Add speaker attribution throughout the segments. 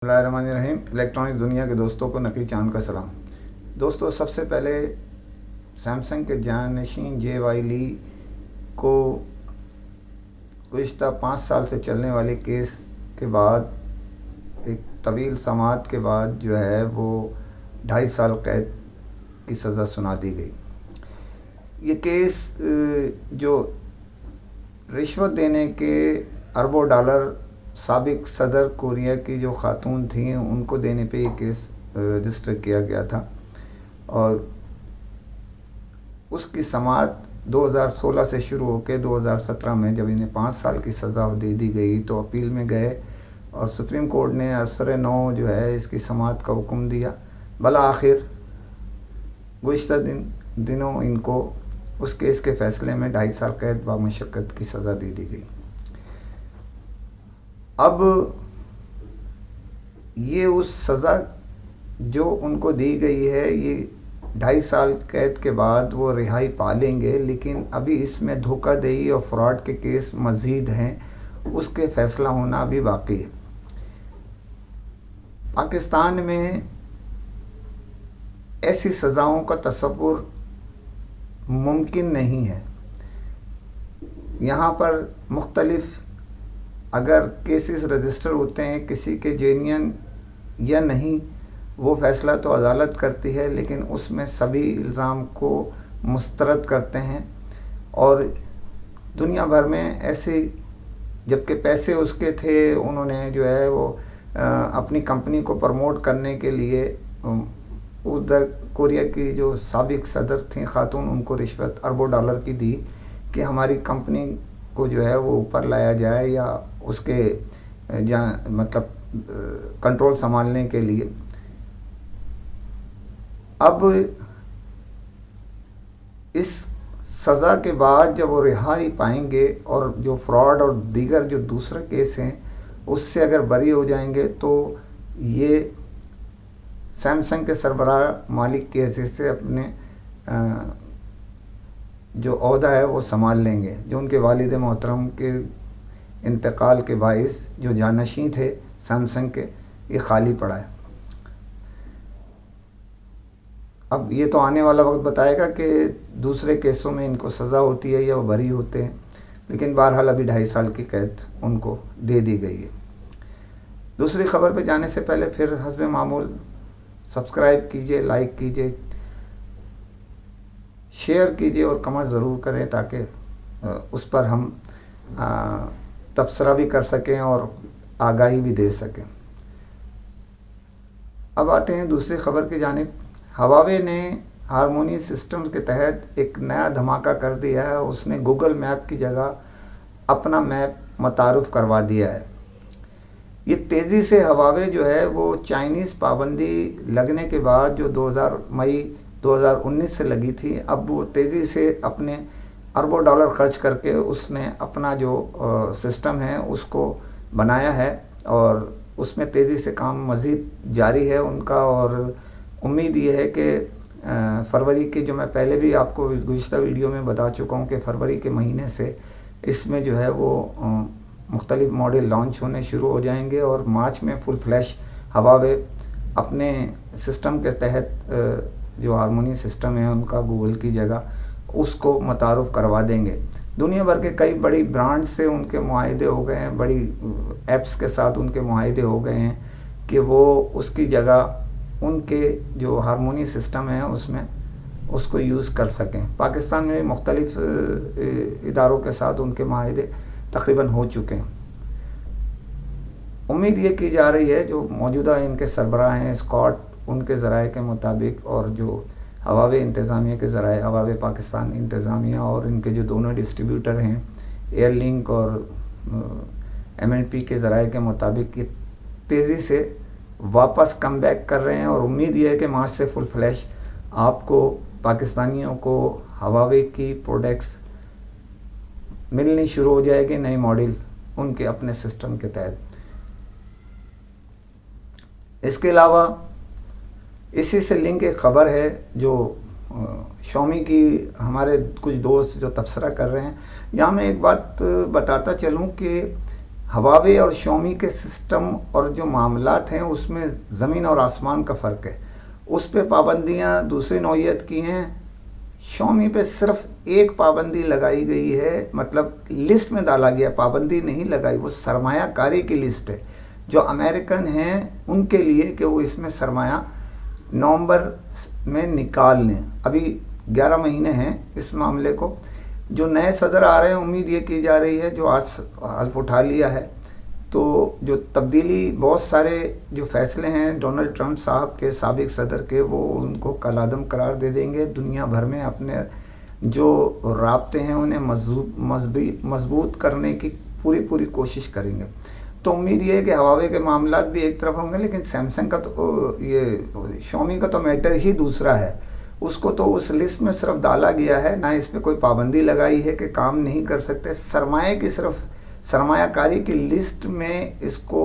Speaker 1: बिस्मिल्लाहिर्रहमानिर्रहीम। इलेक्ट्रॉनिक्स दुनिया के दोस्तों को नकी चांद का सलाम। दोस्तों, सबसे पहले सैमसंग के जानशीन JY ली को गुज़िश्ता 5 साल से चलने वाले केस के बाद, एक तवील समाअत के बाद जो है वो 2.5 साल कैद की सज़ा सुना दी गई। ये केस जो रिश्वत देने के अरबों डॉलर साबिक सदर कोरिया की जो खातून थी उनको देने पे ये केस रजिस्टर किया गया था और उसकी समाअत 2016 से शुरू होकर 2017 में जब इन्हें 5 साल की सज़ा दे दी गई तो अपील में गए और सुप्रीम कोर्ट ने असर 9 जो है इसकी समाअत का हुक्म दिया। भला आखिर गुज़िश्ता दिनों इनको उस केस के फैसले में 2.5 साल कैद बामुशक्कत की सज़ा दे दी गई। अब ये उस सज़ा जो उनको दी गई है, ये 2.5 साल कैद के बाद वो रिहाई पा लेंगे, लेकिन अभी इसमें धोखाधड़ी और फ्रॉड के केस मज़ीद हैं, उसके फ़ैसला होना अभी बाकी है। पाकिस्तान में ऐसी सज़ाओं का तसव्वुर मुमकिन नहीं है। यहाँ पर मुख्तलिफ अगर केसेस रजिस्टर होते हैं, किसी के जेन्युइन या नहीं वो फ़ैसला तो अदालत करती है, लेकिन उसमें सभी इल्ज़ाम को मुस्तरद करते हैं और दुनिया भर में ऐसे, जबकि पैसे उसके थे, उन्होंने जो है वो अपनी कंपनी को प्रमोट करने के लिए उधर कोरिया की जो साबिक सदर थी खातून, उनको रिश्वत अरबों डॉलर की दी कि हमारी कंपनी को जो है वो ऊपर लाया जाए या उसके मतलब कंट्रोल संभालने के लिए। अब इस सज़ा के बाद जब वो रिहाई पाएंगे और जो फ्रॉड और दीगर जो दूसरे केस हैं उससे अगर बरी हो जाएंगे तो ये सैमसंग के सरबराह मालिक की हैसियत से अपने जो ओहदा है वो संभाल लेंगे, जो उनके वालिद मोहतरम के इंतकाल के बाइस जो जानशीं थे सैमसंग के, ये खाली पड़ा है। अब ये तो आने वाला वक्त बताएगा कि दूसरे केसों में इनको सज़ा होती है या वो बरी होते हैं, लेकिन बहरहाल अभी 2.5 साल की कैद उनको दे दी गई है। दूसरी खबर पे जाने से पहले फिर हस्बे मामूल सब्सक्राइब कीजिए, लाइक कीजिए, शेयर कीजिए और कमेंट ज़रूर करें ताकि उस पर हम तबसरा भी कर सकें और आगाही भी दे सकें। अब आते हैं दूसरी खबर की जानिब। हवावे ने हारमोनी सिस्टम के तहत एक नया धमाका कर दिया है। उसने गूगल मैप की जगह अपना मैप मुतारुफ़ करवा दिया है। ये तेज़ी से हवावे जो है वो चाइनीज़ पाबंदी लगने के बाद जो मई 2019 से लगी थी, अब वो तेज़ी से अपने अरबों डॉलर खर्च करके उसने अपना जो सिस्टम है उसको बनाया है और उसमें तेज़ी से काम मज़ीद जारी है उनका। और उम्मीद ये है कि फरवरी के, जो मैं पहले भी आपको गुज़िश्ता वीडियो में बता चुका हूँ कि फरवरी के महीने से इसमें जो है वो मुख्तलिफ मॉडल लॉन्च होने शुरू हो जाएंगे और मार्च में फुल फ्लैश हवावे अपने सिस्टम के तहत जो हारमोनी सिस्टम है उनका गूगल की जगह उसको मुतारुफ़ करवा देंगे। दुनिया भर के कई बड़ी ब्रांड से उनके मुआहदे हो गए हैं, बड़ी ऐप्स के साथ उनके मुआहदे हो गए हैं कि वो उसकी जगह उनके जो हारमोनी सिस्टम है उसमें उसको यूज़ कर सकें। पाकिस्तान में मुख्तलिफ इदारों के साथ उनके मुआहदे तकरीबन हो चुके हैं। उम्मीद ये की जा रही है जो मौजूदा इनके सरबराह हैं स्कॉट, उनके ज़राए के मुताबिक, और जो हवावे इंतज़ामिया के ज़राए, हवावे पाकिस्तान इंतज़ामिया और इनके जो दोनों डिस्ट्रीब्यूटर हैं एयरलिंक और MNP के ज़राए के मुताबिक, ये तेज़ी से वापस कम बैक कर रहे हैं और उम्मीद ये है कि मार्च से फुल फ्लैश आपको पाकिस्तानियों को हवावे की प्रोडक्ट्स मिलनी शुरू हो जाएगी, नई मॉडल उनके अपने सिस्टम के तहत। इसके अलावा इसी से लिंक एक ख़बर है जो शॉमी की हमारे कुछ दोस्त जो तबसरा कर रहे हैं। यहाँ मैं एक बात बताता चलूँ कि हवावे और शॉमी के सिस्टम और जो मामलात हैं उसमें ज़मीन और आसमान का फ़र्क है। उस पे पाबंदियाँ दूसरी नौइयत की हैं। शॉमी पे सिर्फ एक पाबंदी लगाई गई है, मतलब लिस्ट में डाला गया, पाबंदी नहीं लगाई, वो सरमायाकारी की लिस्ट है जो अमेरिकन हैं उनके लिए कि वो इसमें सरमाया नवंबर में निकाल लें। अभी 11 महीने हैं इस मामले को। जो नए सदर आ रहे हैं, उम्मीद ये की जा रही है, जो आज हल्फ उठा लिया है, तो जो तब्दीली, बहुत सारे जो फैसले हैं डोनाल्ड ट्रंप साहब के, साबिक सदर के, वो उनको कलादम करार दे देंगे। दुनिया भर में अपने जो राब्ते हैं उन्हें मजबूत करने की पूरी कोशिश करेंगे। तो उम्मीद ये है कि हवावे के मामला भी एक तरफ होंगे, लेकिन सैमसंग का तो, ये शॉमी का तो मैटर ही दूसरा है। उसको तो उस लिस्ट में सिर्फ डाला गया है, ना इस पे कोई पाबंदी लगाई है कि काम नहीं कर सकते। सरमाए की सिर्फ सरमायाकारी की लिस्ट में इसको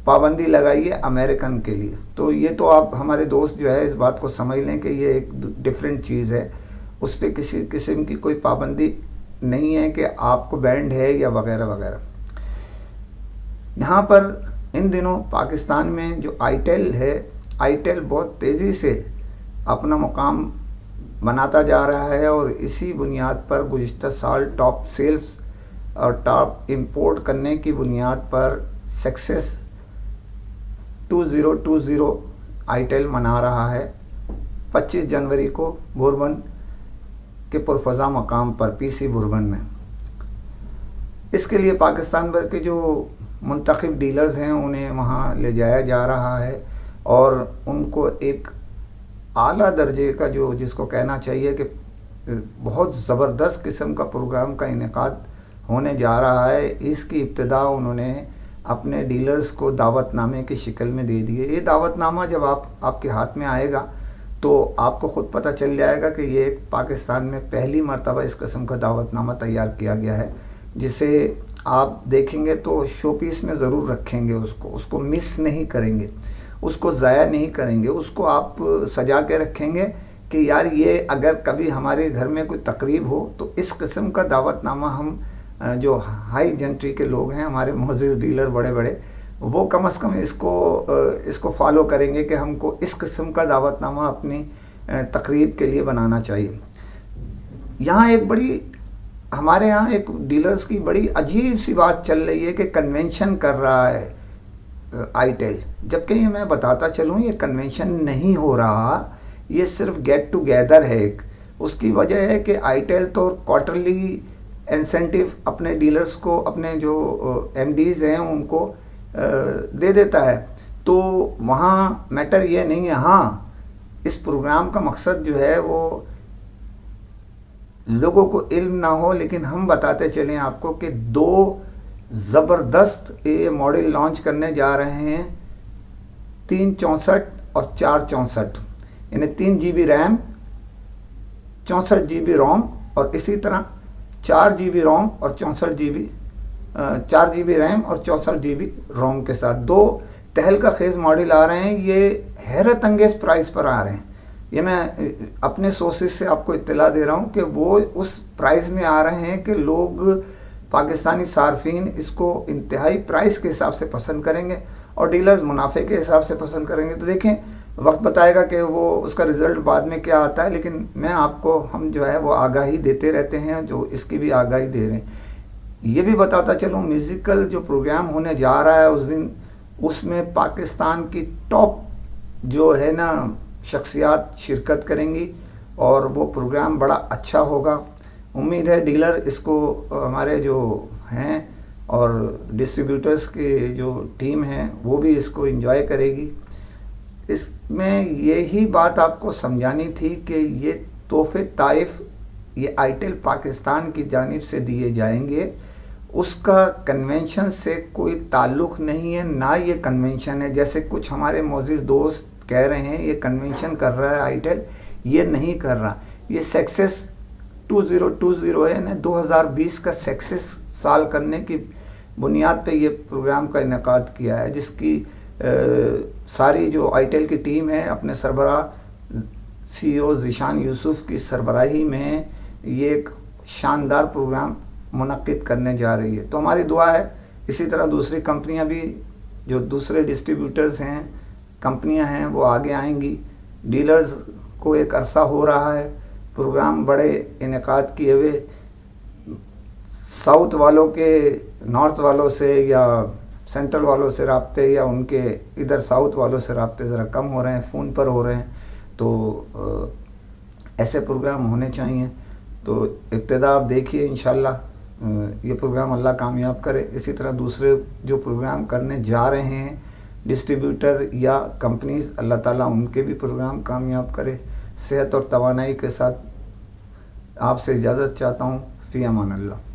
Speaker 1: पाबंदी लगाई है अमेरिकन के लिए। तो ये तो आप हमारे दोस्त जो है इस बात को समझ लें कि ये एक डिफरेंट चीज़ है। उस पर किसी किस्म की कोई पाबंदी नहीं है कि आपको बैंड है या वगैरह वगैरह। यहाँ पर इन दिनों पाकिस्तान में जो आईटेल है, आईटेल बहुत तेज़ी से अपना मुकाम बनाता जा रहा है और इसी बुनियाद पर गुज़िश्ता साल टॉप सेल्स और टॉप इंपोर्ट करने की बुनियाद पर सक्सेस 2020 आईटेल मना रहा है 25 जनवरी को बुरबन के पुरफजा मकाम पर, पीसी बुरबन में। इसके लिए पाकिस्तान भर के जो मुंतखब डीलर्स हैं उन्हें वहाँ ले जाया जा रहा है और उनको एक आला दर्जे का, जो जिसको कहना चाहिए कि बहुत ज़बरदस्त किस्म का प्रोग्राम का इनेकाद होने जा रहा है। इसकी इब्तिदा उन्होंने अपने डीलर्स को दावतनामे की शक्ल में दे दी है। ये दावतनामा जब आपके हाथ में आएगा तो आपको ख़ुद पता चल जाएगा कि ये पाकिस्तान में पहली मर्तबा इस किस्म का दावतनामा तैयार किया गया है, जिसे आप देखेंगे तो शो पीस में ज़रूर रखेंगे, उसको मिस नहीं करेंगे, उसको ज़ाया नहीं करेंगे, उसको आप सजा के रखेंगे कि यार ये अगर कभी हमारे घर में कोई तकरीब हो तो इस किस्म का दावतनामा हम जो हाई जेंट्री के लोग हैं, हमारे मोअज़्ज़िज़ डीलर बड़े बड़े, वो कम से कम इसको फॉलो करेंगे कि हमको इस किस्म का दावतनामा अपनी तकरीब के लिए बनाना चाहिए। यहाँ एक बड़ी, हमारे यहाँ एक डीलर्स की बड़ी अजीब सी बात चल रही है कि कन्वेंशन कर रहा है आईटेल, जबकि ये मैं बताता चलूँ ये कन्वेंशन नहीं हो रहा, ये सिर्फ गेट टुगेदर है एक। उसकी वजह है कि आईटेल तो क्वार्टरली इंसेंटिव अपने डीलर्स को, अपने जो एमडीज़ हैं उनको दे देता है, तो वहाँ मैटर ये नहीं है। हाँ, इस प्रोग्राम का मकसद जो है वो लोगों को इल्म ना हो, लेकिन हम बताते चलें आपको कि 2 ज़बरदस्त ये मॉडल लॉन्च करने जा रहे हैं, 364 और 464, यानी 3 GB रैम, 64 GB रोम, और इसी तरह 4 GB रोम और 64 GB 4 GB रैम और 64 GB रोम के साथ 2 तहलका खेज मॉडल आ रहे हैं। ये हैरत अंगेज प्राइस पर आ रहे हैं। ये मैं अपने सोर्सेस से आपको इत्तला दे रहा हूँ कि वो उस प्राइस में आ रहे हैं कि लोग, पाकिस्तानी सार्फिन इसको इंतहाई प्राइस के हिसाब से पसंद करेंगे और डीलर्स मुनाफे के हिसाब से पसंद करेंगे। तो देखें, वक्त बताएगा कि वो उसका रिज़ल्ट बाद में क्या आता है, लेकिन मैं आपको, हम जो है वो आगाही देते रहते हैं, जो इसकी भी आगाही दे रहे हैं। ये भी बताता चलूँ, म्यूज़िकल जो प्रोग्राम होने जा रहा है उस दिन, उसमें पाकिस्तान की टॉप जो है ना शख्सियात शिरकत करेंगी और वो प्रोग्राम बड़ा अच्छा होगा। उम्मीद है डीलर इसको, हमारे जो हैं और डिस्ट्रीब्यूटर्स के जो टीम है वो भी इसको एंजॉय करेगी। इसमें यही बात आपको समझानी थी कि ये तोहफे ताइफ ये आईटेल पाकिस्तान की जानिब से दिए जाएंगे, उसका कन्वेंशन से कोई ताल्लुक़ नहीं है, ना ये कन्वेंशन है जैसे कुछ हमारे मोअज़्ज़िज़ दोस्त कह रहे हैं ये कन्वेंशन कर रहा है आईटेल। ये नहीं कर रहा, ये सक्सेस 2020 है ना, 2020 का सक्सेस साल करने की बुनियाद पे ये प्रोग्राम का इनेकाद किया है, जिसकी सारी जो आईटेल की टीम है अपने सरबराह CEO ज़ीशान यूसुफ की सरबराही में ये एक शानदार प्रोग्राम मुनक्किद करने जा रही है। तो हमारी दुआ है اسی طرح دوسری کمپنیاں بھی، جو دوسرے ڈسٹریبیوٹرز ہیں، کمپنیاں ہیں، وہ آگے آئیں گی. ڈیلرز کو ایک عرصہ ہو رہا ہے پروگرام بڑے انعقاد کیے ہوئے، ساؤتھ والوں کے نارتھ والوں سے یا سینٹرل والوں سے رابطے، یا ان کے ادھر ساؤتھ والوں سے رابطے ذرا کم ہو رہے ہیں، فون پر ہو رہے ہیں. تو ایسے پروگرام ہونے چاہیے. تو ابتدا آپ دیکھیے انشاءاللہ یہ پروگرام اللہ کامیاب کرے. اسی طرح دوسرے جو پروگرام کرنے جا رہے ہیں ڈسٹریبیوٹر یا کمپنیز، اللہ تعالیٰ ان کے بھی پروگرام کامیاب کرے. صحت اور توانائی کے ساتھ آپ سے اجازت چاہتا ہوں. فی امان اللہ.